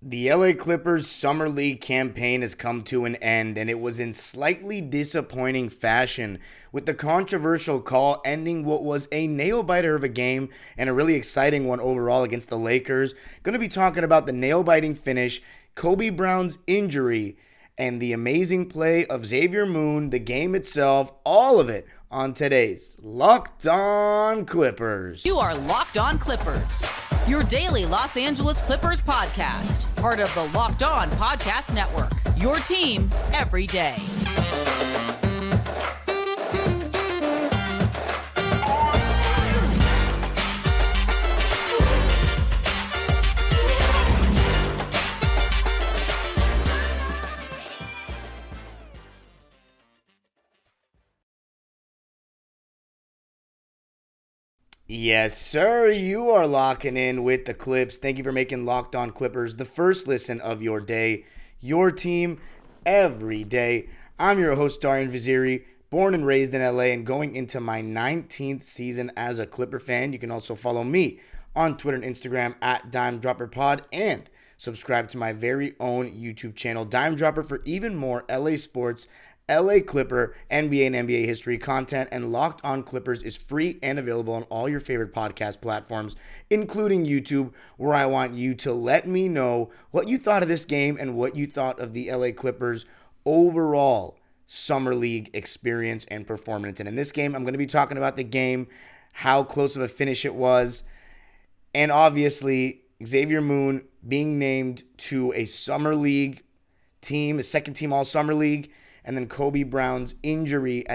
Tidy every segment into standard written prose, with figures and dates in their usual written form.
The LA Clippers Summer League campaign has come to an end, and it was in slightly disappointing fashion, with the controversial call ending what was a nail-biter of a game and a really exciting one overall against the Lakers. Going to be talking about the nail-biting finish, Kobe Brown's injury, and the amazing play of Xavier Moon, the game itself, all of it on today's Locked On Clippers. You are Locked On Clippers, your daily Los Angeles Clippers podcast, part of the Locked On Podcast Network, your team every day. Yes, sir. You are locking in with the Clips. Thank you for making Locked On Clippers the first listen of your day, your team every day. I'm your host, Darian Vaziri, born and raised in LA and going into my 19th season as a Clipper fan. You can also follow me on Twitter and Instagram at DimeDropperPod and subscribe to my very own YouTube channel, Dime Dropper, for even more LA sports, LA Clipper, NBA and NBA history content, and Locked On Clippers is free and available on all your favorite podcast platforms, including YouTube, where I want you to let me know what you thought of this game and what you thought of the LA Clippers overall Summer League experience and performance. And in this game, I'm going to be talking about the game, how close of a finish it was, and obviously Xavier Moon being named to a Summer League team, a second team All-Summer League, and then Kobe Brown's injury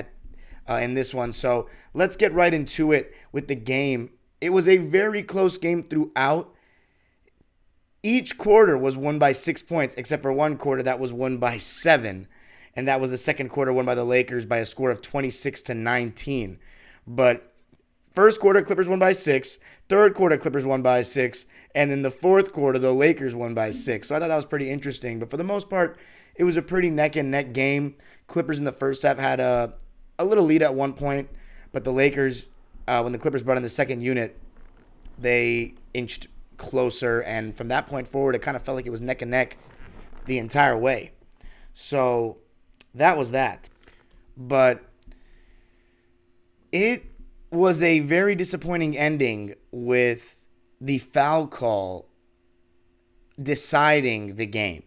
in this one. So let's get right into it with the game. It was a very close game throughout. Each quarter was won by 6 points, except for one quarter that was won by 7. And that was the second quarter won by the Lakers by a score of 26-19. But first quarter, Clippers won by 6. Third quarter, Clippers won by 6. And then the fourth quarter, the Lakers won by 6. So I thought that was pretty interesting. But for the most part, it was a pretty neck-and-neck game. Clippers in the first half had a little lead at one point, but the Lakers, when the Clippers brought in the second unit, they inched closer, and from that point forward, it kind of felt like it was neck-and-neck the entire way. So that was that. But it was a very disappointing ending with the foul call deciding the game.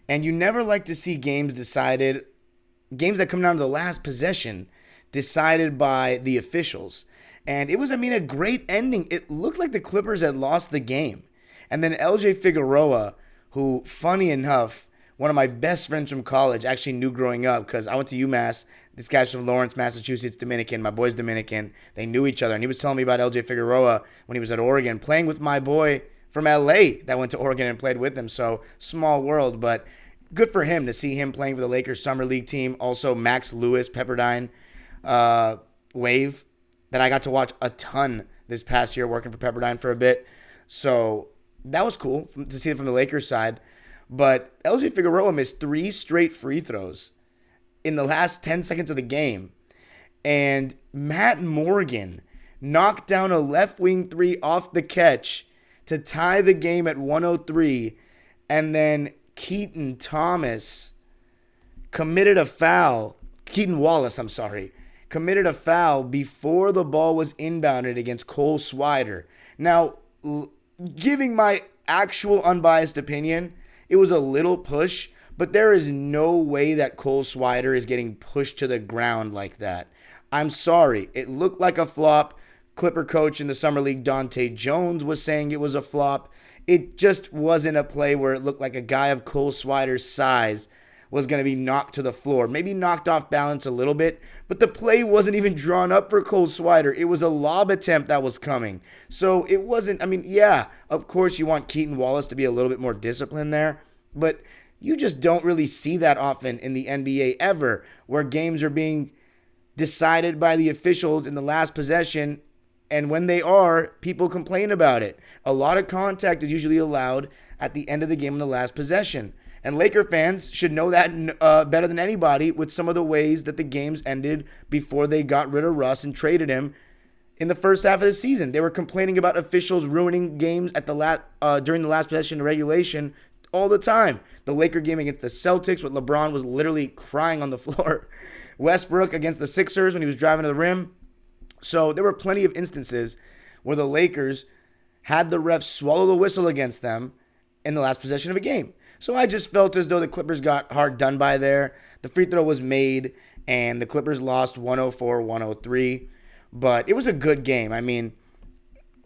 And you never like to see games that come down to the last possession decided by the officials. And it was, a great ending. It looked like the Clippers had lost the game. And then LJ Figueroa, who, funny enough, one of my best friends from college, actually knew growing up because I went to UMass. This guy's from Lawrence, Massachusetts, Dominican. My boy's Dominican. They knew each other. And he was telling me about LJ Figueroa when he was at Oregon, playing with my boy from LA that went to Oregon and played with him. So small world, but good for him to see him playing for the Lakers Summer League team. Also, Max Lewis, Pepperdine wave that I got to watch a ton this past year working for Pepperdine for a bit. So that was cool to see it from the Lakers side. But LJ Figueroa missed 3 straight free throws in the last 10 seconds of the game. And Matt Morgan knocked down a left wing 3 off the catch to tie the game at 103. And then Keaton Wallace, committed a foul before the ball was inbounded against Cole Swider. Now, giving my actual unbiased opinion, it was a little push, but there is no way that Cole Swider is getting pushed to the ground like that. I'm sorry. It looked like a flop. Clipper coach in the Summer League, Dante Jones, was saying it was a flop. It just wasn't a play where it looked like a guy of Cole Swider's size was going to be knocked to the floor. Maybe knocked off balance a little bit, but the play wasn't even drawn up for Cole Swider. It was a lob attempt that was coming. So it wasn't, yeah, of course you want Keaton Wallace to be a little bit more disciplined there, but you just don't really see that often in the NBA ever, where games are being decided by the officials in the last possession. And when they are, people complain about it. A lot of contact is usually allowed at the end of the game in the last possession. And Laker fans should know that better than anybody with some of the ways that the games ended before they got rid of Russ and traded him in the first half of the season. They were complaining about officials ruining games at the during the last possession of regulation all the time. The Laker game against the Celtics with LeBron was literally crying on the floor. Westbrook against the Sixers when he was driving to the rim. So there were plenty of instances where the Lakers had the refs swallow the whistle against them in the last possession of a game. So I just felt as though the Clippers got hard done by there. The free throw was made, and the Clippers lost 104-103. But it was a good game. I mean,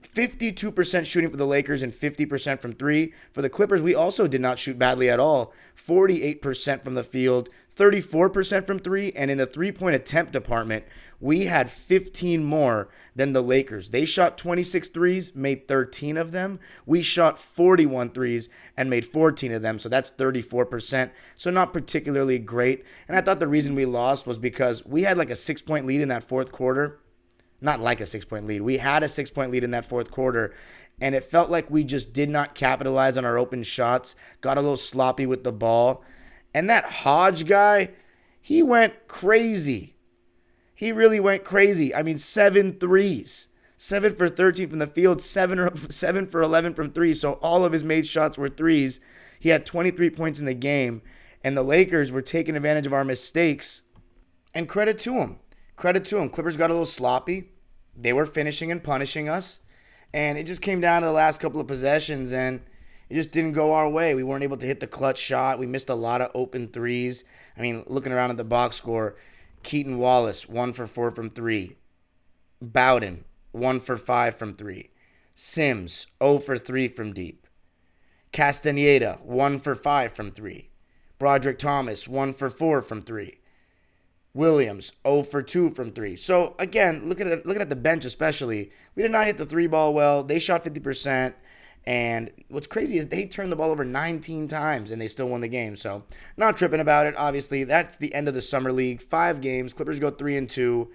52% shooting for the Lakers and 50% from three. For the Clippers, we also did not shoot badly at all. 48% from the field, 34% from three, and in the three-point attempt department, we had 15 more than the Lakers. They shot 26 threes, made 13 of them. We shot 41 threes and made 14 of them, so that's 34%. So not particularly great. And I thought the reason we lost was because we had like a 6-point lead in that fourth quarter. Not like a 6-point lead. We had a 6-point lead in that fourth quarter, and it felt like we just did not capitalize on our open shots, got a little sloppy with the ball. And that Hodge guy, he went crazy. He really went crazy. I mean, 7 threes. 7 for 13 from the field, 7 for 11 from three. So all of his made shots were threes. He had 23 points in the game, and the Lakers were taking advantage of our mistakes. And credit to him. Credit to him. Clippers got a little sloppy. They were finishing and punishing us. And it just came down to the last couple of possessions, and it just didn't go our way. We weren't able to hit the clutch shot. We missed a lot of open threes. I mean, looking around at the box score, Keaton Wallace, 1 for 4 from three. Bowden, 1 for 5 from three. Sims, 0 for 3 from deep. Castaneda, 1 for 5 from three. Broderick Thomas, 1 for 4 from three. Williams, 0 for 2 from three. So, again, looking at the bench especially, we did not hit the three ball well. They shot 50%. And what's crazy is they turned the ball over 19 times, and they still won the game. So, not tripping about it. Obviously, that's the end of the Summer League. 5 games. Clippers go 3-2.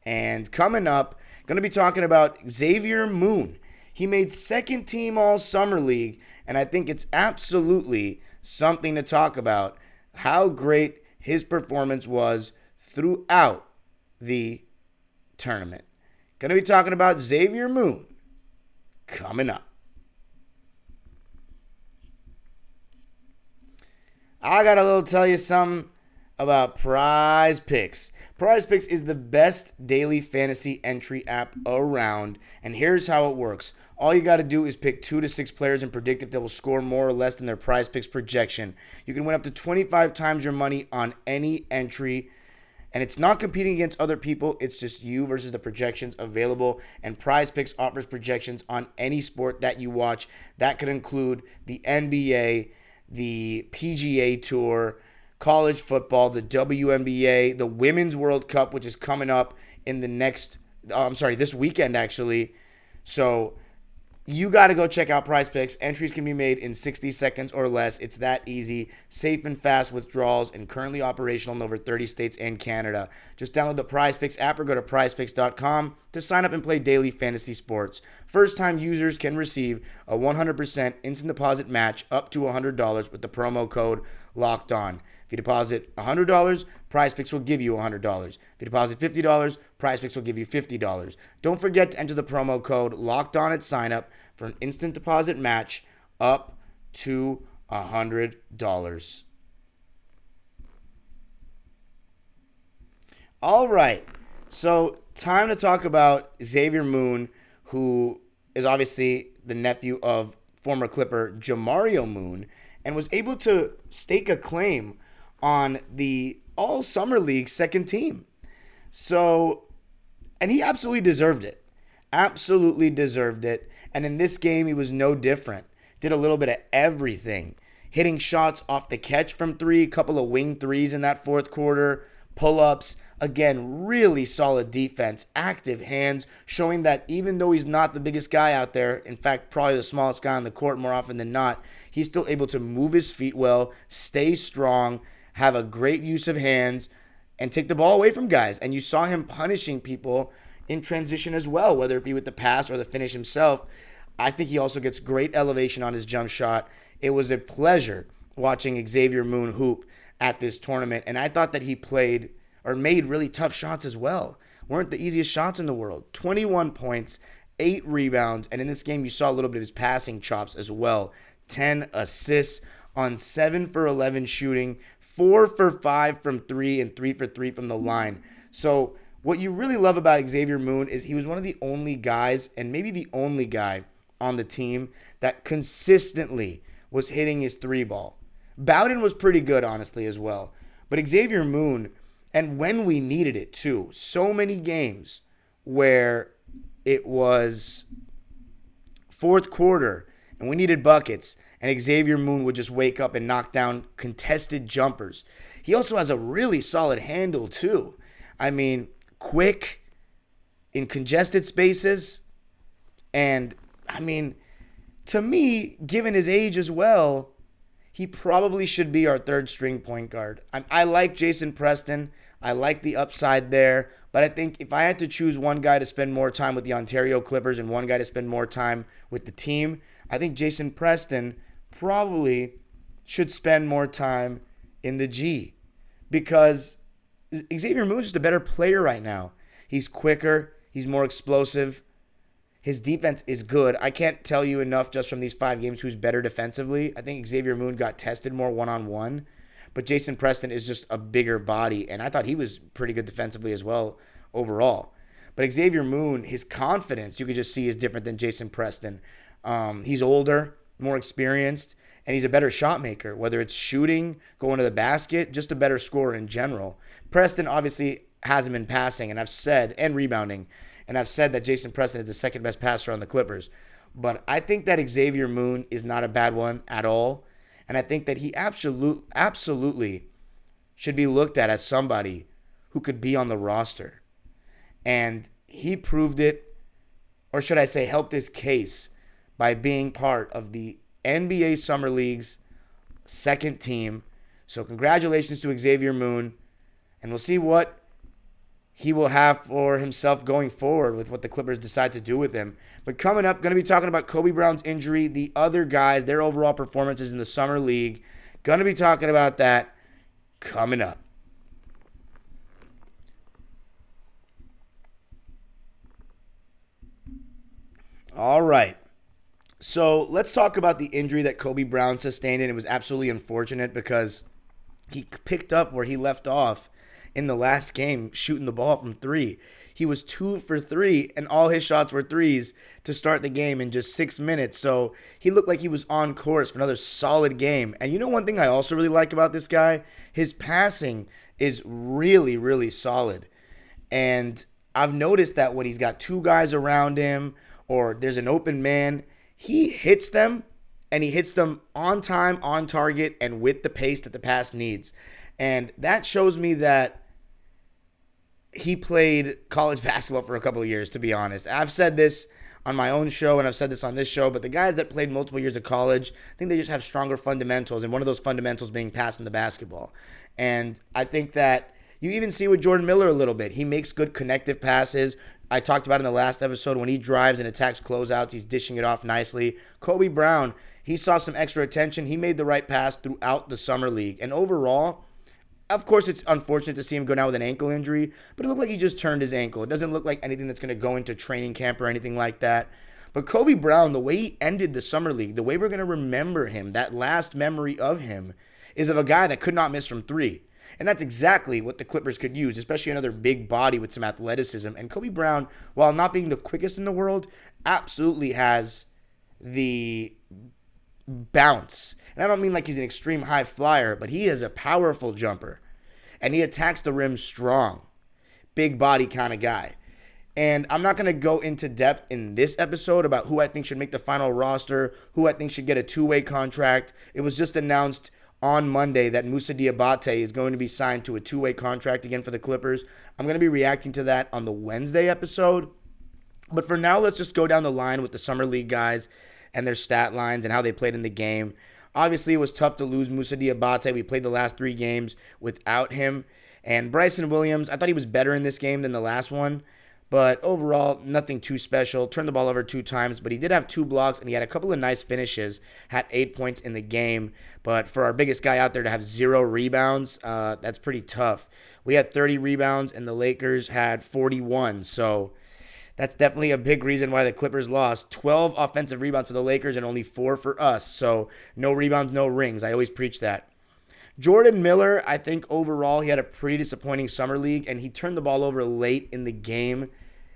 And coming up, going to be talking about Xavier Moon. He made second team all Summer League, and I think it's absolutely something to talk about how great his performance was throughout the tournament. Going to be talking about Xavier Moon coming up. I got a little tell you something about PrizePicks. PrizePicks is the best daily fantasy entry app around, and here's how it works. All you got to do is pick 2 to 6 players and predict if they will score more or less than their PrizePicks projection. You can win up to 25 times your money on any entry. And it's not competing against other people. It's just you versus the projections available. And PrizePicks offers projections on any sport that you watch. That could include the NBA, the PGA Tour, college football, the WNBA, the Women's World Cup, which is coming up in this weekend, actually. So you got to go check out PrizePicks. Entries can be made in 60 seconds or less. It's that easy. Safe and fast withdrawals, and currently operational in over 30 states and Canada. Just download the PrizePicks app or go to prizepicks.com to sign up and play daily fantasy sports. First-time users can receive a 100% instant deposit match up to $100 with the promo code LOCKEDON. If you deposit $100, PrizePicks will give you $100. If you deposit $50, PrizePicks will give you $50. Don't forget to enter the promo code LOCKEDON at sign-up for an instant deposit match up to $100. All right, so time to talk about Xavier Moon, who is obviously the nephew of former Clipper Jamario Moon, and was able to stake a claim on the All-Summer League second team. So, and he absolutely deserved it. Absolutely deserved it. And in this game, he was no different. Did a little bit of everything. Hitting shots off the catch from three, couple of wing threes in that fourth quarter, pull-ups. Again, really solid defense, active hands, showing that even though he's not the biggest guy out there, in fact, probably the smallest guy on the court more often than not, he's still able to move his feet well, stay strong, have a great use of hands, and take the ball away from guys. And you saw him punishing people in transition as well, whether it be with the pass or the finish himself. I think he also gets great elevation on his jump shot. It was a pleasure watching Xavier Moon hoop at this tournament, and I thought that he played or made really tough shots as well. Weren't the easiest shots in the world. 21 points, 8 rebounds, and in this game you saw a little bit of his passing chops as well. 10 assists on 7 for 11 shooting, 4 for 5 from 3, and 3 for 3 from the line. So what you really love about Xavier Moon is he was one of the only guys, and maybe the only guy on the team, that consistently was hitting his 3-ball. Bowden was pretty good, honestly, as well. But Xavier Moon, and when we needed it too, so many games where it was fourth quarter and we needed buckets, and Xavier Moon would just wake up and knock down contested jumpers. He also has a really solid handle too. I mean, quick in congested spaces. And I mean, to me, given his age as well, he probably should be our third string point guard. I like Jason Preston. I like the upside there. But I think if I had to choose one guy to spend more time with the Ontario Clippers and one guy to spend more time with the team, I think Jason Preston probably should spend more time in the G, because Xavier Moon is just a better player right now. He's quicker. He's more explosive. His defense is good. I can't tell you enough just from these 5 games who's better defensively. I think Xavier Moon got tested more one-on-one, but Jason Preston is just a bigger body, and I thought he was pretty good defensively as well overall. But Xavier Moon, his confidence, you could just see, is different than Jason Preston. He's older, more experienced, and he's a better shot maker, whether it's shooting, going to the basket, just a better scorer in general. Preston obviously hasn't been passing, and rebounding, and I've said that Jason Preston is the second best passer on the Clippers. But I think that Xavier Moon is not a bad one at all, and I think that he absolutely should be looked at as somebody who could be on the roster. And he proved it, or should I say helped his case, by being part of the NBA Summer League's second team. So congratulations to Xavier Moon, and we'll see what he will have for himself going forward with what the Clippers decide to do with him. But coming up, going to be talking about Kobe Brown's injury, the other guys, their overall performances in the Summer League. Going to be talking about that coming up. All right. So let's talk about the injury that Kobe Brown sustained, and it was absolutely unfortunate because he picked up where he left off in the last game, shooting the ball from 3. He was 2 for 3, and all his shots were threes to start the game in just 6 minutes. So he looked like he was on course for another solid game. And you know one thing I also really like about this guy? His passing is really, really solid. And I've noticed that when he's got 2 guys around him or there's an open man, he hits them, and he hits them on time, on target, and with the pace that the pass needs. And that shows me that he played college basketball for a couple of years, to be honest. I've said this on my own show, and I've said this on this show, but the guys that played multiple years of college, I think they just have stronger fundamentals, and one of those fundamentals being passing the basketball. And I think that you even see with Jordan Miller a little bit. He makes good connective passes. I talked about in the last episode, when he drives and attacks closeouts, he's dishing it off nicely. Kobe Brown, he saw some extra attention. He made the right pass throughout the Summer League. And overall, of course, it's unfortunate to see him go down with an ankle injury, but it looked like he just turned his ankle. It doesn't look like anything that's going to go into training camp or anything like that. But Kobe Brown, the way he ended the Summer League, the way we're going to remember him, that last memory of him, is of a guy that could not miss from 3. And that's exactly what the Clippers could use, especially another big body with some athleticism. And Kobe Brown, while not being the quickest in the world, absolutely has the bounce. And I don't mean like he's an extreme high flyer, but he is a powerful jumper. And he attacks the rim strong. Big body kind of guy. And I'm not going to go into depth in this episode about who I think should make the final roster, who I think should get a 2-way contract. It was just announced on Monday that Moussa Diabate is going to be signed to a 2-way contract again for the Clippers. I'm going to be reacting to that on the Wednesday episode. But for now, let's just go down the line with the Summer League guys and their stat lines and how they played in the game. Obviously, it was tough to lose Moussa Diabate. We played the last 3 games without him. And Bryson Williams, I thought he was better in this game than the last one. But overall, nothing too special. Turned the ball over 2 times, but he did have 2 blocks, and he had a couple of nice finishes. Had 8 points in the game. But for our biggest guy out there to have 0 rebounds, that's pretty tough. We had 30 rebounds, and the Lakers had 41. So That's definitely a big reason why the Clippers lost. 12 offensive rebounds for the Lakers and only 4 for us. So no rebounds, no rings. I always preach that. Jordan Miller, I think overall he had a pretty disappointing summer league, and he turned the ball over late in the game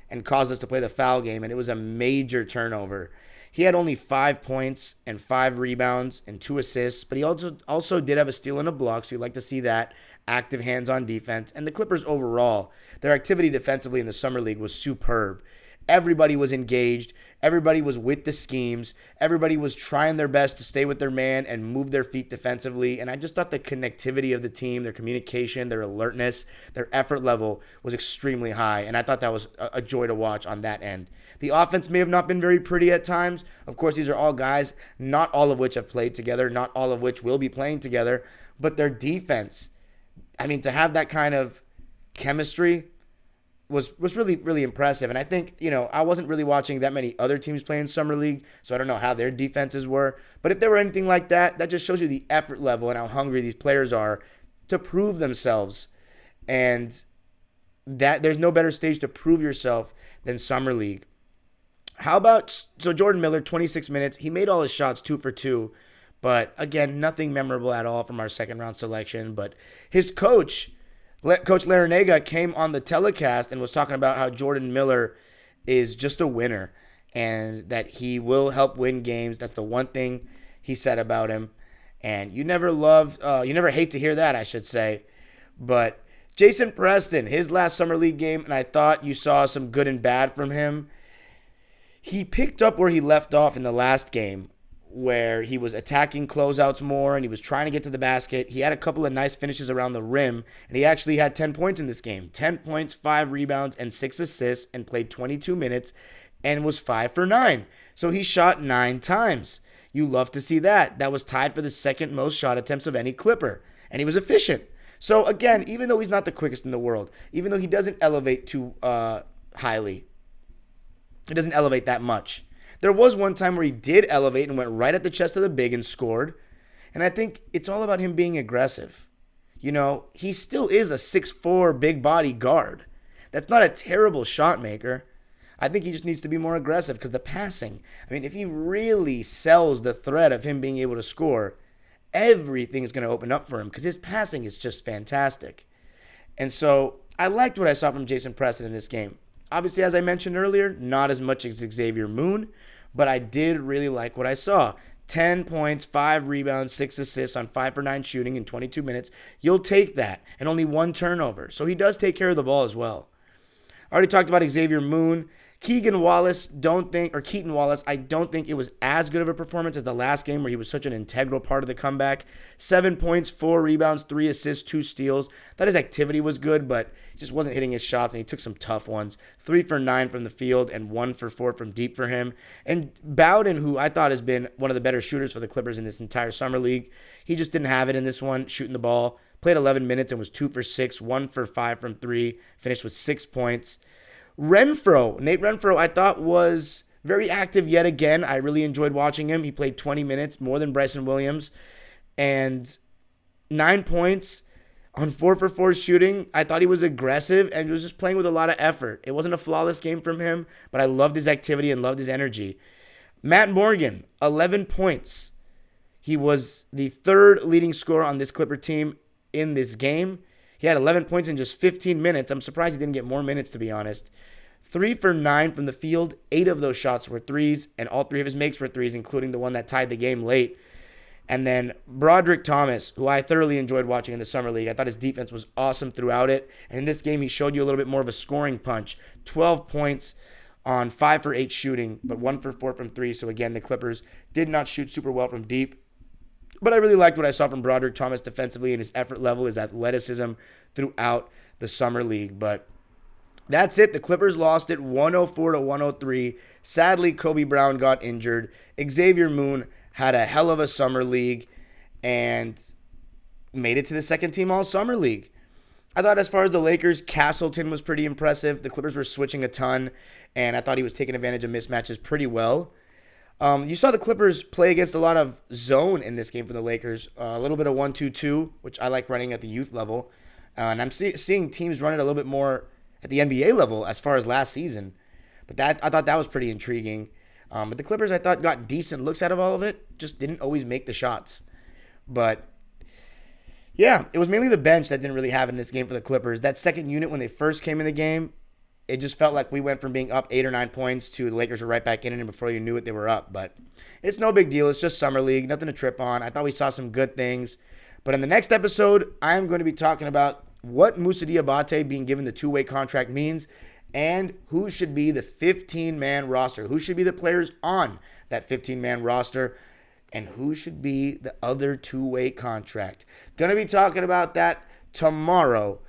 and caused us to play the foul game, and it was a major turnover. He had only 5 points and 5 rebounds and 2 assists, but he also did have a steal and a block, so you'd like to see that. Active hands-on defense. And the Clippers overall, their activity defensively in the summer league was superb. Everybody was engaged. Everybody was with the schemes. Everybody was trying their best to stay with their man and move their feet defensively. And I just thought the connectivity of the team, their communication, their alertness, their effort level was extremely high. And I thought that was a joy to watch on that end. The offense may have not been very pretty at times. Of course, these are all guys, not all of which have played together, not all of which will be playing together. But their defense, I mean, to have that kind of chemistry was really, really impressive. And I think, I wasn't really watching that many other teams playing Summer League, so I don't know how their defenses were. But if there were anything like that, that just shows you the effort level and how hungry these players are to prove themselves. And that there's no better stage to prove yourself than Summer League. So Jordan Miller, 26 minutes. He made all his shots 2 for 2. But again, nothing memorable at all from our second round selection. But his coach Larinaga, came on the telecast and was talking about how Jordan Miller is just a winner and that he will help win games. That's the one thing he said about him. And you never hate to hear that, I should say. But Jason Preston, his last summer league game, and I thought you saw some good and bad from him. He picked up where he left off in the last game, where he was attacking closeouts more and he was trying to get to the basket. He had a couple of nice finishes around the rim, and he actually had 10 points in this game. 10 points, 5 rebounds, and 6 assists, and played 22 minutes and was 5 for 9. So he shot 9 times. You love to see that. That was tied for the second most shot attempts of any Clipper, and he was efficient. So again, even though he's not the quickest in the world, even though he doesn't elevate too highly, he doesn't elevate that much. There was one time where he did elevate and went right at the chest of the big and scored. And I think it's all about him being aggressive. He still is a 6'4" big body guard. That's not a terrible shot maker. I think he just needs to be more aggressive because the passing, if he really sells the threat of him being able to score, everything is going to open up for him because his passing is just fantastic. And so I liked what I saw from Jason Preston in this game. Obviously, as I mentioned earlier, not as much as Xavier Moon, but I did really like what I saw. 10 points, 5 rebounds, 6 assists on 5 for 9 shooting in 22 minutes. You'll take that. And only 1 turnover. So he does take care of the ball as well. I already talked about Xavier Moon. Keegan Wallace, Keaton Wallace, I don't think it was as good of a performance as the last game where he was such an integral part of the comeback. 7 points, 4 rebounds, 3 assists, 2 steals. Thought his activity was good, but he just wasn't hitting his shots, and he took some tough ones. 3 for 9 from the field and 1 for 4 from deep for him. And Bowden, who I thought has been one of the better shooters for the Clippers in this entire summer league, he just didn't have it in this one, shooting the ball. Played 11 minutes and was 2 for 6, 1 for 5 from 3, finished with 6 points. Nate Renfro, I thought was very active yet again. I really enjoyed watching him. He played 20 minutes, more than Bryson Williams, and 9 points on 4 for 4 shooting. I thought he was aggressive and was just playing with a lot of effort. It wasn't a flawless game from him, but I loved his activity and loved his energy. Matt Morgan, 11 points. He was the 3rd leading scorer on this Clipper team in this game. He had 11 points in just 15 minutes. I'm surprised he didn't get more minutes, to be honest. 3 for 9 from the field. 8 of those shots were threes, and all 3 of his makes were threes, including the one that tied the game late. And then Broderick Thomas, who I thoroughly enjoyed watching in the Summer League. I thought his defense was awesome throughout it. And in this game, he showed you a little bit more of a scoring punch. 12 points on 5 for 8 shooting, but 1 for 4 from 3. So again, the Clippers did not shoot super well from deep. But I really liked what I saw from Broderick Thomas defensively and his effort level, his athleticism throughout the Summer League. But that's it. The Clippers lost it 104-103. Sadly, Kobe Brown got injured. Xavier Moon had a hell of a Summer League and made it to the second team All-Summer League. I thought as far as the Lakers, Castleton was pretty impressive. The Clippers were switching a ton, and I thought he was taking advantage of mismatches pretty well. You saw the Clippers play against a lot of zone in this game for the Lakers. A little bit of 1-2-2, which I like running at the youth level. And I'm seeing teams run it a little bit more at the NBA level as far as last season. But I thought that was pretty intriguing. But the Clippers, I thought, got decent looks out of all of it. Just didn't always make the shots. But yeah, it was mainly the bench that didn't really have it in this game for the Clippers. That second unit, when they first came in the game, it just felt like we went from being up 8 or 9 points to the Lakers were right back in it, and before you knew it, they were up. But it's no big deal. It's just Summer League. Nothing to trip on. I thought we saw some good things. But in the next episode, I'm going to be talking about what Moussa Diabate being given the two-way contract means and who should be the 15-man roster. Who should be the players on that 15-man roster and who should be the other two-way contract. Going to be talking about that tomorrow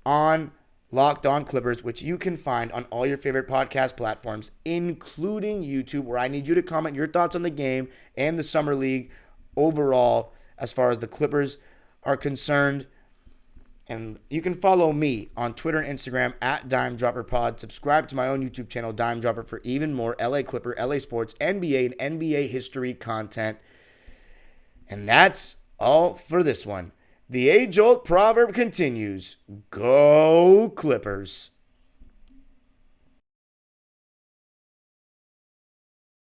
on Locked On Clippers, which you can find on all your favorite podcast platforms, including YouTube, where I need you to comment your thoughts on the game and the Summer League overall as far as the Clippers are concerned. And you can follow me on Twitter and Instagram at DimeDropperPod. Subscribe to my own YouTube channel, Dime Dropper, for even more LA Clipper, LA Sports, NBA, and NBA history content. And that's all for this one. The age-old proverb continues, go Clippers.